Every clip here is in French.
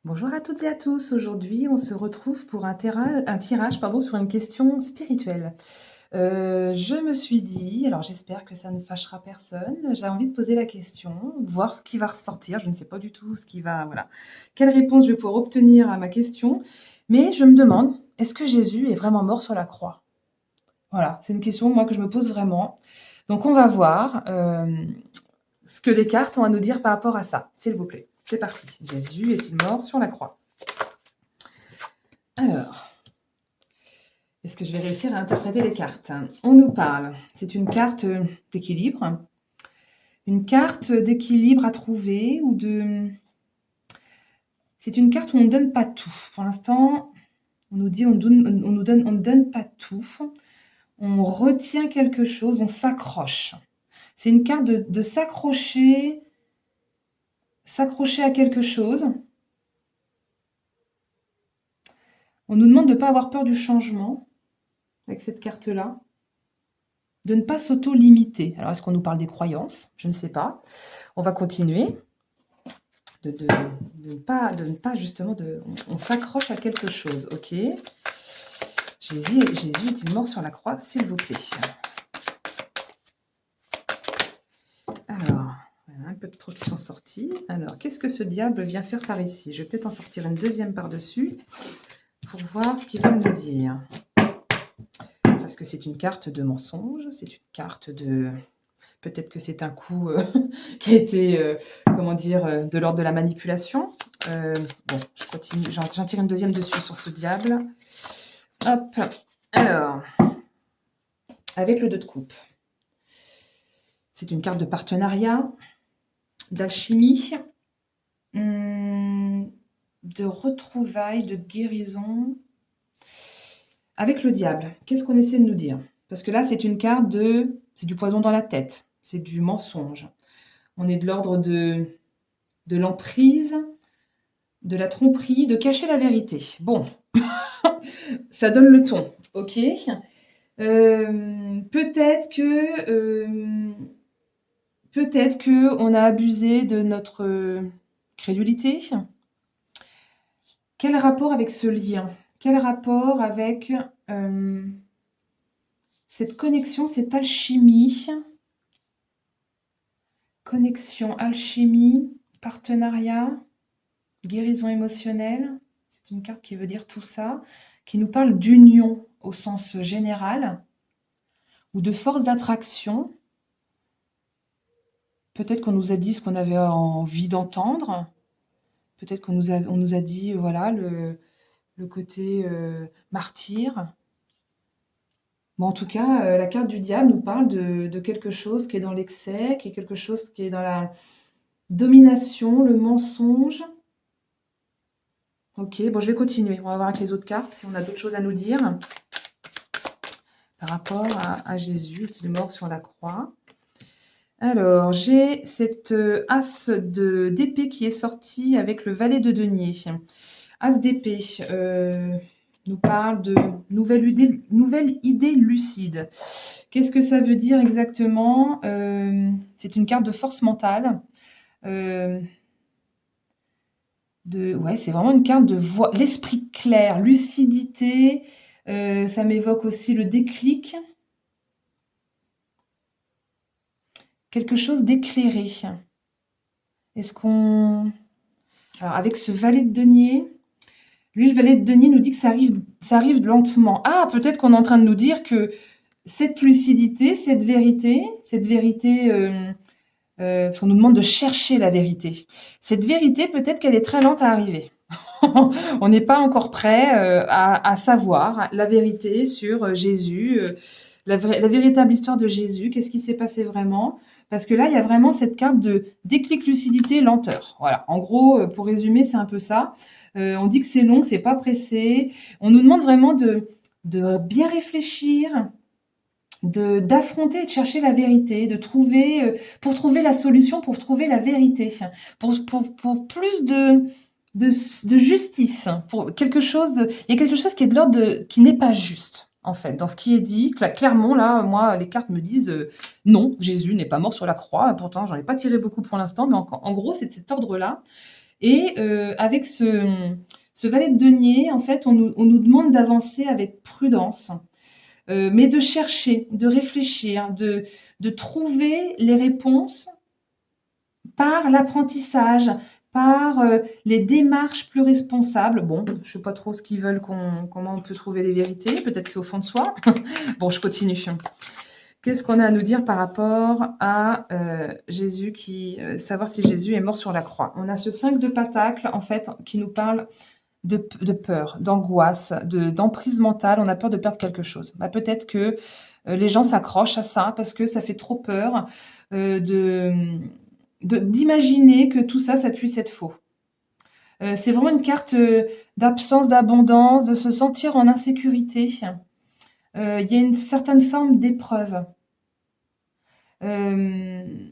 Bonjour à toutes et à tous. Aujourd'hui, on se retrouve pour un tirage pardon, sur une question spirituelle. Je me suis dit, alors j'espère que ça ne fâchera personne, j'ai envie de poser la question, voir ce qui va ressortir. Je ne sais pas du tout ce qui va, voilà, quelle réponse je vais pouvoir obtenir à ma question, mais je me demande, est-ce que Jésus est vraiment mort sur la croix? Voilà, c'est une question, moi, que je me pose vraiment. Donc, on va voir ce que les cartes ont à nous dire par rapport à ça, s'il vous plaît. C'est parti. Jésus est-il mort sur la croix? Alors, est-ce que je vais réussir à interpréter les cartes? On nous parle, c'est une carte d'équilibre. Une carte d'équilibre à trouver ou de... C'est une carte où on ne donne pas tout. Pour l'instant, on nous dit on ne donne pas tout. On retient quelque chose, on s'accroche. C'est une carte de s'accrocher à quelque chose. On nous demande de ne pas avoir peur du changement avec cette carte-là. De ne pas s'auto-limiter. Alors, est-ce qu'on nous parle des croyances? Je ne sais pas. On va continuer. De ne pas justement... On s'accroche à quelque chose, ok? Jésus est-il mort sur la croix, s'il vous plaît? Alors, il y en a un peu trop qui sont sortis. Alors, qu'est-ce que ce diable vient faire par ici? Je vais peut-être en sortir une deuxième par-dessus pour voir ce qu'il va nous dire. Parce que c'est une carte de mensonge, c'est une carte de... Peut-être que c'est un coup qui a été, comment dire, de l'ordre de la manipulation. Bon, je continue, j'en tire une deuxième dessus sur ce diable. Hop, alors, avec le 2 de coupe. C'est une carte de partenariat, d'alchimie, de retrouvailles, de guérison. Avec le diable, qu'est-ce qu'on essaie de nous dire? Parce que là, c'est une carte de... C'est du poison dans la tête, c'est du mensonge. On est de l'ordre de l'emprise, de la tromperie, de cacher la vérité. Bon, ça donne le ton, ok? Peut-être que on a abusé de notre crédulité. Quel rapport avec ce lien? Quel rapport avec cette connexion, cette alchimie? Connexion, alchimie, partenariat, guérison émotionnelle. C'est une carte qui veut dire tout ça, qui nous parle d'union au sens général, ou de force d'attraction. Peut-être qu'on nous a dit ce qu'on avait envie d'entendre. Peut-être qu'on nous a dit, voilà, le côté martyr. Bon, en tout cas, la carte du diable nous parle de quelque chose qui est dans l'excès, qui est quelque chose qui est dans la domination, le mensonge. Ok, bon, je vais continuer. On va voir avec les autres cartes si on a d'autres choses à nous dire par rapport à Jésus, est-il mort sur la croix? Alors, j'ai cette as d'épée qui est sortie avec le valet de denier. As d'épée nous parle de nouvelle idée lucide. Qu'est-ce que ça veut dire exactement? C'est une carte de force mentale. Ouais, c'est vraiment une carte de l'esprit clair, lucidité. Ça m'évoque aussi le déclic. Quelque chose d'éclairé. Est-ce qu'on... Alors, avec ce valet de denier, lui, le valet de denier nous dit que ça arrive lentement. Ah, peut-être qu'on est en train de nous dire que cette lucidité, cette vérité, parce qu'on nous demande de chercher la vérité. Cette vérité, peut-être qu'elle est très lente à arriver. On n'est pas encore prêt à savoir la vérité sur Jésus, la véritable histoire de Jésus, qu'est-ce qui s'est passé vraiment. Parce que là, il y a vraiment cette carte de déclic, lucidité, lenteur. Voilà, en gros, pour résumer, c'est un peu ça. On dit que c'est long, c'est pas pressé. On nous demande vraiment de bien réfléchir, d'affronter et de chercher la vérité, de trouver, pour trouver la solution, pour trouver la vérité, pour plus de justice, pour quelque chose il y a quelque chose qui est de l'ordre qui n'est pas juste, en fait, dans ce qui est dit. Clairement, là, moi, les cartes me disent non, Jésus n'est pas mort sur la croix. Pourtant, j'en ai pas tiré beaucoup pour l'instant, mais en gros, c'est de cet ordre-là. Et avec ce valet de denier, en fait, on nous demande d'avancer avec prudence, mais de chercher, de réfléchir, de trouver les réponses par l'apprentissage, par les démarches plus responsables. Bon, je ne sais pas trop ce qu'ils veulent, comment on peut trouver les vérités. Peut-être que c'est au fond de soi. Bon, je continue. Qu'est-ce qu'on a à nous dire par rapport à Jésus, savoir si Jésus est mort sur la croix? On a ce 5 de Pentacle, en fait, qui nous parle de peur, d'angoisse, d'emprise mentale. On a peur de perdre quelque chose. Bah, peut-être que les gens s'accrochent à ça parce que ça fait trop peur d'imaginer que tout ça, ça puisse être faux. C'est vraiment une carte d'absence d'abondance, de se sentir en insécurité. Il y a une certaine forme d'épreuve, une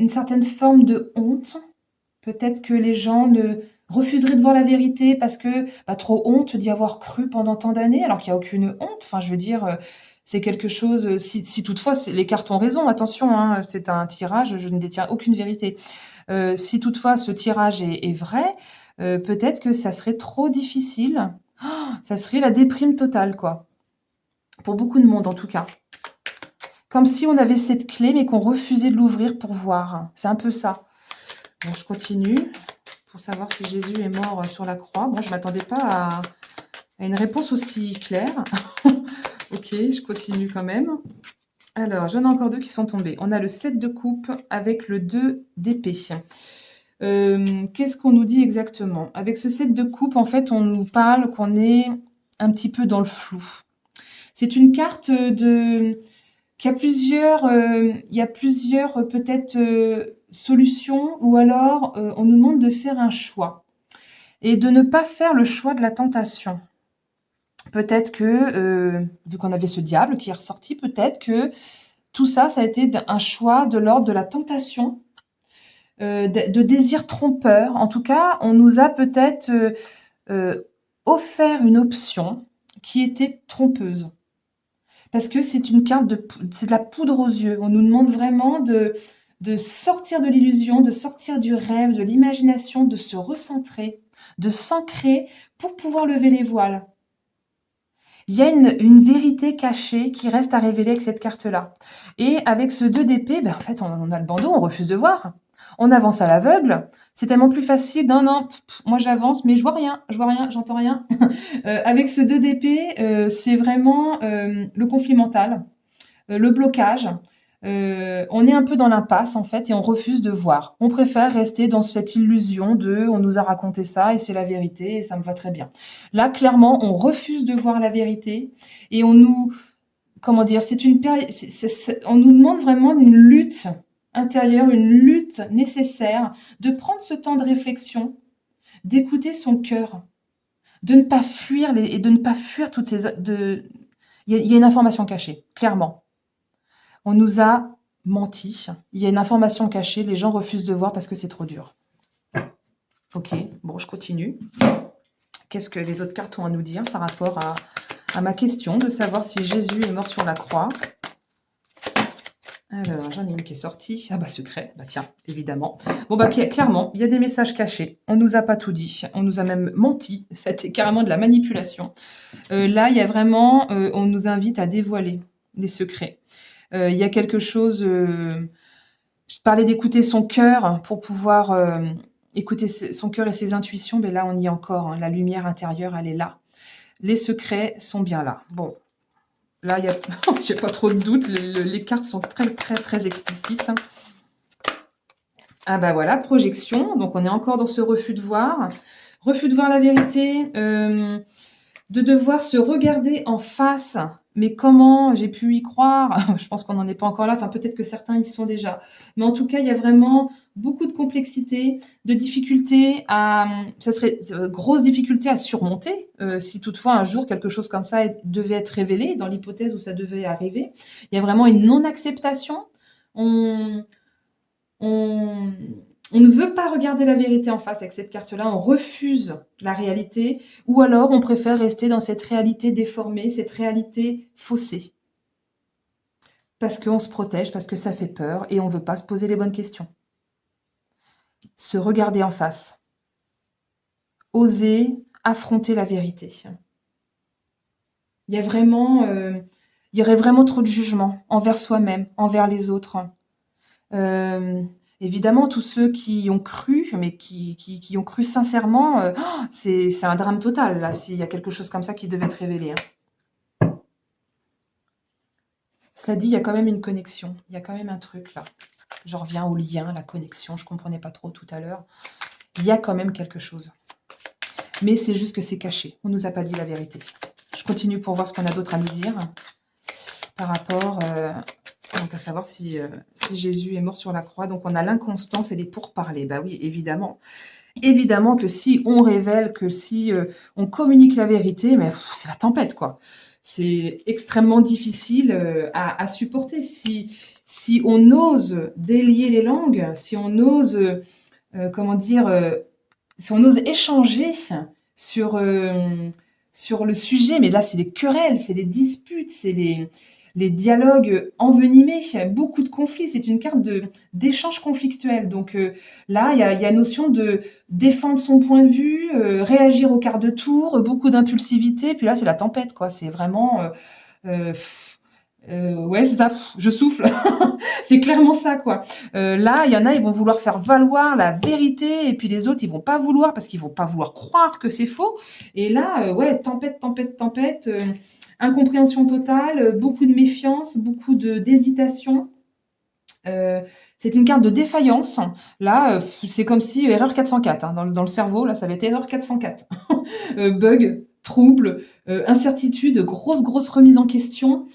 certaine forme de honte. Peut-être que les gens refuseraient de voir la vérité parce que trop honte d'y avoir cru pendant tant d'années, alors qu'il n'y a aucune honte. Enfin, je veux dire, c'est quelque chose, si toutefois les cartes ont raison, attention, hein, c'est un tirage, je ne détiens aucune vérité. Si toutefois ce tirage est vrai, peut-être que ça serait trop difficile. Oh, ça serait la déprime totale, quoi. Pour beaucoup de monde, en tout cas. Comme si on avait cette clé, mais qu'on refusait de l'ouvrir pour voir. C'est un peu ça. Bon, je continue pour savoir si Jésus est mort sur la croix. Bon, je ne m'attendais pas à une réponse aussi claire. Ok, je continue quand même. Alors, j'en ai encore deux qui sont tombés. On a le 7 de coupe avec le 2 d'épée. Qu'est-ce qu'on nous dit exactement? Avec ce 7 de coupe, en fait, on nous parle qu'on est un petit peu dans le flou. C'est une carte qui a il y a plusieurs peut-être solutions, ou alors on nous demande de faire un choix et de ne pas faire le choix de la tentation. Peut-être que, vu qu'on avait ce diable qui est ressorti, peut-être que tout ça, ça a été un choix de l'ordre de la tentation, de désir trompeur. En tout cas, on nous a peut-être offert une option qui était trompeuse. Parce que c'est une carte c'est de la poudre aux yeux. On nous demande vraiment de sortir de l'illusion, de sortir du rêve, de l'imagination, de se recentrer, de s'ancrer pour pouvoir lever les voiles. Il y a une vérité cachée qui reste à révéler avec cette carte-là. Et avec ce 2 d'épée, en fait, on a le bandeau, on refuse de voir. On avance à l'aveugle. C'est tellement plus facile. Non, non, moi j'avance, mais je vois rien, j'entends rien. Avec ce 2 d'épée, c'est vraiment le conflit mental, le blocage. On est un peu dans l'impasse en fait et on refuse de voir. On préfère rester dans cette illusion de on nous a raconté ça et c'est la vérité et ça me va très bien. Là, clairement, on refuse de voir la vérité et on nous, comment dire, on nous demande vraiment une lutte intérieure, une lutte nécessaire, de prendre ce temps de réflexion, d'écouter son cœur, de ne pas fuir et de ne pas fuir toutes ces. Il y a une information cachée, clairement. On nous a menti. Il y a une information cachée. Les gens refusent de voir parce que c'est trop dur. Ok, bon, je continue. Qu'est-ce que les autres cartes ont à nous dire par rapport à ma question de savoir si Jésus est mort sur la croix? Alors, j'en ai une qui est sortie. Ah bah, secret. Bah tiens, évidemment. Bon bah, clairement, il y a des messages cachés. On nous a pas tout dit. On nous a même menti. C'était carrément de la manipulation. Là, il y a vraiment... on nous invite à dévoiler des secrets. Il y a quelque chose... je parlais d'écouter son cœur pour pouvoir écouter son cœur et ses intuitions. Mais là, on y est encore. Hein. La lumière intérieure, elle est là. Les secrets sont bien là. Bon, là, il n'y a pas trop de doute. Les cartes sont très, très, très explicites. Ah bah voilà, projection. Donc, on est encore dans ce refus de voir. Refus de voir la vérité. De devoir se regarder en face. Mais comment j'ai pu y croire? Je pense qu'on n'en est pas encore là. Enfin, peut-être que certains y sont déjà. Mais en tout cas, il y a vraiment beaucoup de complexité, de difficultés ça serait grosse difficulté à surmonter si toutefois un jour quelque chose comme ça devait être révélé, dans l'hypothèse où ça devait arriver. Il y a vraiment une non-acceptation. On, on, on ne veut pas regarder la vérité en face avec cette carte-là, on refuse la réalité, ou alors on préfère rester dans cette réalité déformée, cette réalité faussée. Parce qu'on se protège, parce que ça fait peur, et on ne veut pas se poser les bonnes questions. Se regarder en face. oser affronter la vérité. Il y a vraiment, il y aurait vraiment trop de jugement envers soi-même, envers les autres. Euh, Évidemment, tous ceux qui y ont cru, mais qui ont cru sincèrement, c'est un drame total, là, s'il y a quelque chose comme ça qui devait être révélé, hein. Cela dit, il y a quand même une connexion, il y a quand même un truc, là. Je reviens au lien, la connexion, je ne comprenais pas trop tout à l'heure. Il y a quand même quelque chose. Mais c'est juste que c'est caché, on ne nous a pas dit la vérité. Je continue pour voir ce qu'on a d'autre à nous dire par rapport donc à savoir si Jésus est mort sur la croix. Donc on a l'inconstance et les pourparlers. Bah oui, évidemment. Évidemment que si on révèle, que si on communique la vérité, mais c'est la tempête, quoi. C'est extrêmement difficile à supporter. Si on ose délier les langues, si on ose, comment dire, si on ose échanger sur, sur le sujet, mais là, c'est les querelles, c'est les disputes, c'est les dialogues envenimés, beaucoup de conflits, c'est une carte d'échange conflictuel. Donc là, il y a notion de défendre son point de vue, réagir au quart de tour, beaucoup d'impulsivité, puis là, c'est la tempête, quoi. C'est vraiment... ouais, c'est ça, je souffle. C'est clairement ça, quoi. Là, il y en a, ils vont vouloir faire valoir la vérité, et puis les autres, ils vont pas vouloir, parce qu'ils vont pas vouloir croire que c'est faux. Et là, ouais, tempête, tempête, tempête, incompréhension totale, beaucoup de méfiance, beaucoup d'hésitation. C'est une carte de défaillance. Là, c'est comme si erreur 404, hein, dans le cerveau, là, ça va être erreur 404. Bug, trouble, incertitude, grosse remise en question.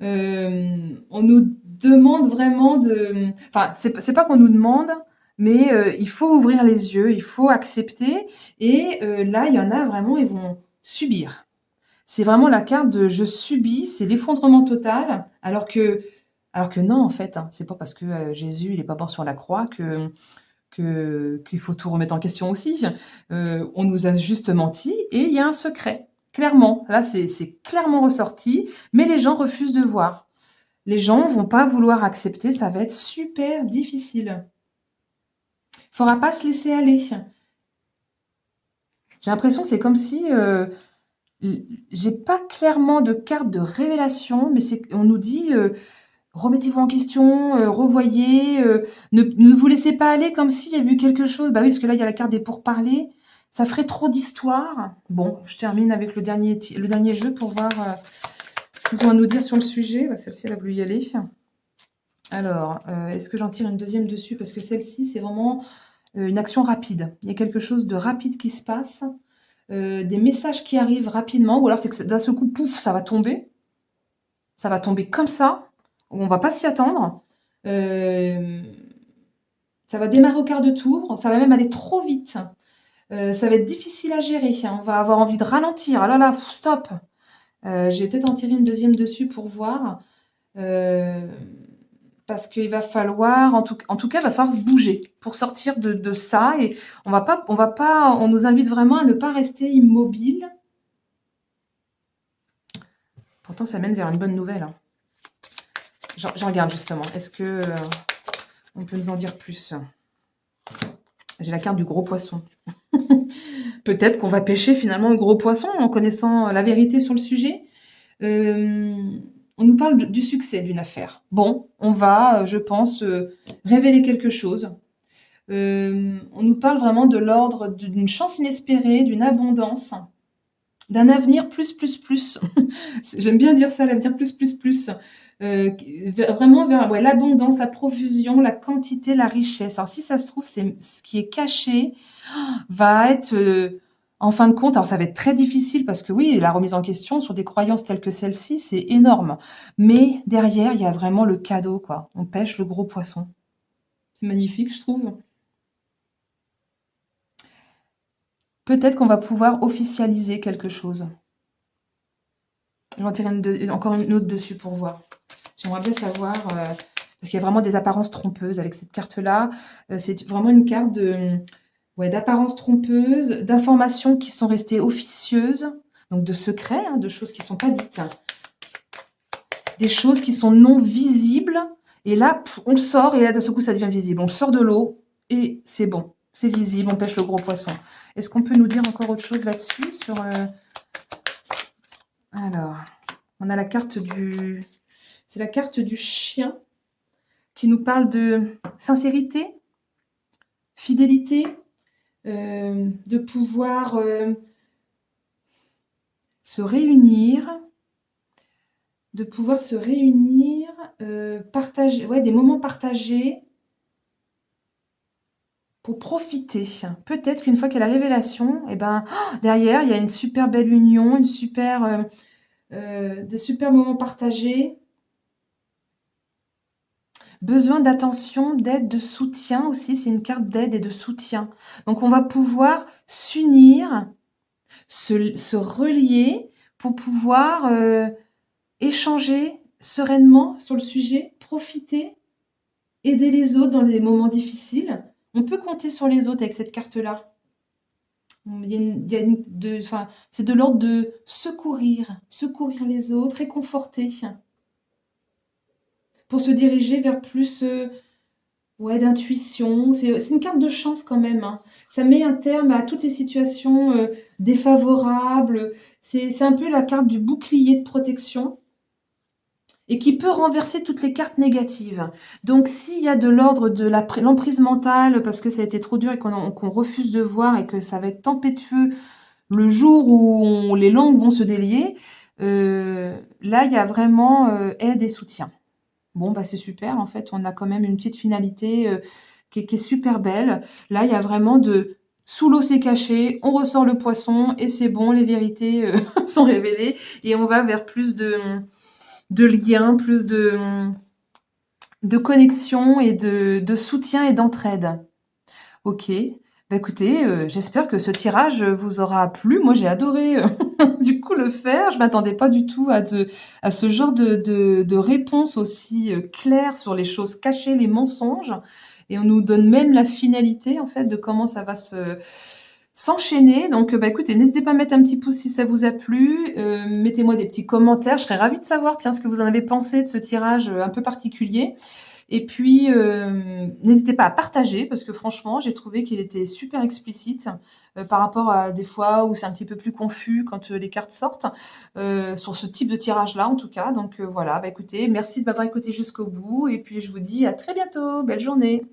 On nous demande vraiment de... Enfin, c'est pas qu'on nous demande, mais il faut ouvrir les yeux, il faut accepter. Et là, il y en a vraiment, ils vont subir. C'est vraiment la carte de je subis, c'est l'effondrement total, alors que non, en fait, hein, c'est pas parce que Jésus il est pas mort sur la croix qu'il faut tout remettre en question aussi. On nous a juste menti et il y a un secret. Clairement, là c'est clairement ressorti, mais les gens refusent de voir. Les gens vont pas vouloir accepter, ça va être super difficile. Il faudra pas se laisser aller. J'ai l'impression que c'est comme si j'ai pas clairement de carte de révélation, mais on nous dit remettez-vous en question, revoyez, ne vous laissez pas aller comme s'il y avait eu quelque chose. Bah oui, parce que là, il y a la carte des pourparlers. Ça ferait trop d'histoire. Bon, je termine avec le dernier jeu pour voir ce qu'ils ont à nous dire sur le sujet. Bah, celle-ci, elle a voulu y aller. Alors, est-ce que j'en tire une deuxième dessus? Parce que celle-ci, c'est vraiment une action rapide. Il y a quelque chose de rapide qui se passe. Des messages qui arrivent rapidement. Ou alors, c'est que d'un seul coup, pouf, ça va tomber. Ça va tomber comme ça. On va pas s'y attendre. Euh, Ça va démarrer au quart de tour, ça va même aller trop vite. Ça va être difficile à gérer, hein. On va avoir envie de ralentir. Ah là là, stop. Je vais peut-être en tirer une deuxième dessus pour voir. Euh, Parce qu'il va falloir, en tout cas, il va falloir se bouger pour sortir de ça. Et on nous invite vraiment à ne pas rester immobile. Pourtant, ça mène vers une bonne nouvelle, hein. Je regarde justement. Est-ce que on peut nous en dire plus? J'ai la carte du gros poisson. Peut-être qu'on va pêcher finalement le gros poisson en connaissant la vérité sur le sujet. Euh, on nous parle du succès d'une affaire. Bon, on va, je pense, révéler quelque chose. On nous parle vraiment de l'ordre d'une chance inespérée, d'une abondance, d'un avenir plus, plus, plus. J'aime bien dire ça, l'avenir plus, plus, plus. Vraiment vers ouais, l'abondance, la profusion, la quantité, la richesse. Alors si ça se trouve, c'est ce qui est caché va être, en fin de compte, alors ça va être très difficile parce que oui, la remise en question sur des croyances telles que celle-ci, c'est énorme. Mais derrière, il y a vraiment le cadeau, quoi. On pêche le gros poisson. C'est magnifique, je trouve. Peut-être qu'on va pouvoir officialiser quelque chose. Je vais en tirer encore une autre dessus pour voir. J'aimerais bien savoir, parce qu'il y a vraiment des apparences trompeuses avec cette carte-là. C'est vraiment une carte ouais, d'apparences trompeuses, d'informations qui sont restées officieuses, donc de secrets, hein, de choses qui ne sont pas dites, des choses qui sont non visibles. Et là, on le sort et là, d'un seul coup, ça devient visible. On le sort de l'eau et c'est bon. C'est visible, on pêche le gros poisson. Est-ce qu'on peut nous dire encore autre chose là-dessus sur, alors, on a la carte du... C'est la carte du chien qui nous parle de sincérité, fidélité, de pouvoir se réunir, partager, ouais, des moments partagés pour profiter. Peut-être qu'une fois qu'il y a la révélation, et ben, derrière, il y a une super belle union, de super moments partagés. Besoin d'attention, d'aide, de soutien aussi, c'est une carte d'aide et de soutien. Donc on va pouvoir s'unir, se relier pour pouvoir échanger sereinement sur le sujet, profiter, aider les autres dans des moments difficiles. On peut compter sur les autres avec cette carte-là. Enfin, c'est de l'ordre de secourir les autres, réconforter, pour se diriger vers plus ouais, d'intuition. C'est une carte de chance quand même, hein. Ça met un terme à toutes les situations défavorables. C'est un peu la carte du bouclier de protection et qui peut renverser toutes les cartes négatives. Donc s'il y a de l'ordre de l'emprise mentale parce que ça a été trop dur et qu'on refuse de voir et que ça va être tempétueux le jour où les langues vont se délier, là il y a vraiment aide et soutien. Bon, bah c'est super, en fait, on a quand même une petite finalité qui est super belle. Là, il y a vraiment sous l'eau c'est caché, on ressort le poisson et c'est bon, les vérités sont révélées et on va vers plus de liens, plus de connexion et de soutien et d'entraide. Ok. Bah écoutez, j'espère que ce tirage vous aura plu. Moi, j'ai adoré du coup le faire. Je m'attendais pas du tout à ce genre de réponse aussi claire sur les choses cachées, les mensonges. Et on nous donne même la finalité en fait de comment ça va s'enchaîner. Donc, bah écoutez, n'hésitez pas à mettre un petit pouce si ça vous a plu. Mettez-moi des petits commentaires. Je serais ravie de savoir, tiens, ce que vous en avez pensé de ce tirage un peu particulier. Et puis, n'hésitez pas à partager parce que franchement, j'ai trouvé qu'il était super explicite par rapport à des fois où c'est un petit peu plus confus quand les cartes sortent, sur ce type de tirage-là en tout cas. Donc voilà, bah écoutez, merci de m'avoir écouté jusqu'au bout et puis je vous dis à très bientôt. Belle journée.